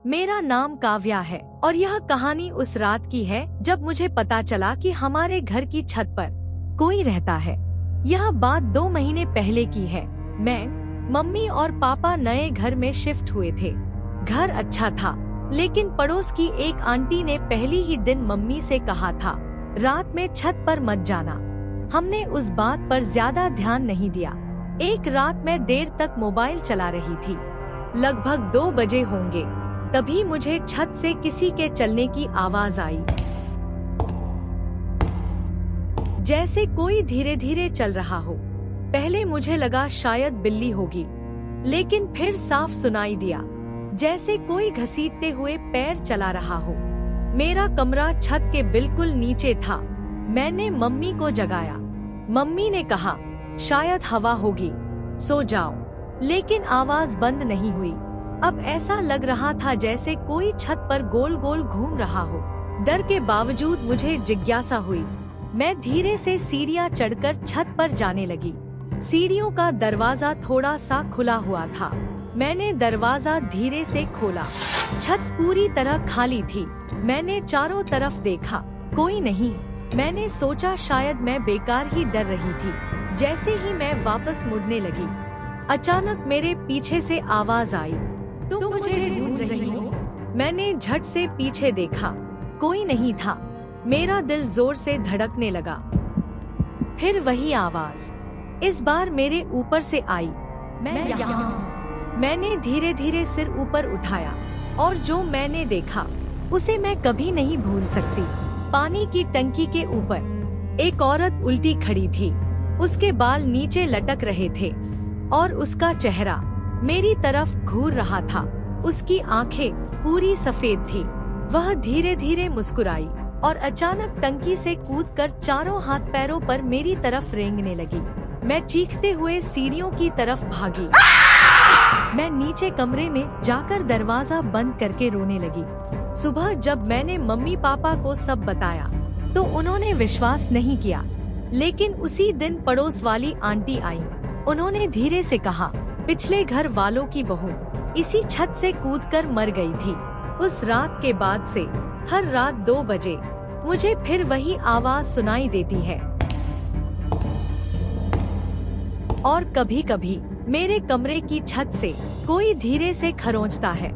मेरा नाम काव्या है और यह कहानी उस रात की है जब मुझे पता चला कि हमारे घर की छत पर कोई रहता है। यह बात 2 महीने पहले की है। मैं, मम्मी और पापा नए घर में शिफ्ट हुए थे। घर अच्छा था, लेकिन पड़ोस की एक आंटी ने पहली ही दिन मम्मी से कहा था, रात में छत पर मत जाना। हमने उस बात पर ज्यादा ध्यान नहीं दिया। एक रात मैं देर तक मोबाइल चला रही थी, लगभग 2 बजे होंगे। तभी मुझे छत से किसी के चलने की आवाज आई, जैसे कोई धीरे धीरे चल रहा हो। पहले मुझे लगा शायद बिल्ली होगी, लेकिन फिर साफ सुनाई दिया जैसे कोई घसीटते हुए पैर चला रहा हो। मेरा कमरा छत के बिल्कुल नीचे था। मैंने मम्मी को जगाया। मम्मी ने कहा, शायद हवा होगी, सो जाओ। लेकिन आवाज बंद नहीं हुई। अब ऐसा लग रहा था जैसे कोई छत पर गोल गोल घूम रहा हो। डर के बावजूद मुझे जिज्ञासा हुई। मैं धीरे से सीढ़ियां चढ़कर छत पर जाने लगी। सीढ़ियों का दरवाजा थोड़ा सा खुला हुआ था। मैंने दरवाजा धीरे से खोला। छत पूरी तरह खाली थी। मैंने चारों तरफ देखा, कोई नहीं। मैंने सोचा शायद मैं बेकार ही डर रही थी। जैसे ही मैं वापस मुड़ने लगी, अचानक मेरे पीछे से आवाज आई, तुम मुझे ढूंढ रही हो? मैंने झट से पीछे देखा, कोई नहीं था। मेरा दिल जोर से धड़कने लगा। फिर वही आवाज, इस बार मेरे ऊपर से आई, मैं यहाँ। मैंने धीरे धीरे सिर ऊपर उठाया और जो मैंने देखा उसे मैं कभी नहीं भूल सकती। पानी की टंकी के ऊपर एक औरत उल्टी खड़ी थी। उसके बाल नीचे लटक रहे थे और उसका चेहरा मेरी तरफ घूर रहा था। उसकी आंखें पूरी सफेद थी। वह धीरे धीरे मुस्कुराई और अचानक टंकी से कूदकर चारों हाथ पैरों पर मेरी तरफ रेंगने लगी। मैं चीखते हुए सीढ़ियों की तरफ भागी। मैं नीचे कमरे में जाकर दरवाजा बंद करके रोने लगी। सुबह जब मैंने मम्मी पापा को सब बताया तो उन्होंने विश्वास नहीं किया। लेकिन उसी दिन पड़ोस वाली आंटी आई। उन्होंने धीरे से कहा, पिछले घर वालों की बहू इसी छत से कूदकर मर गई थी। उस रात के बाद से हर रात 2 बजे मुझे फिर वही आवाज सुनाई देती है और कभी-कभी मेरे कमरे की छत से कोई धीरे से खरोंचता है।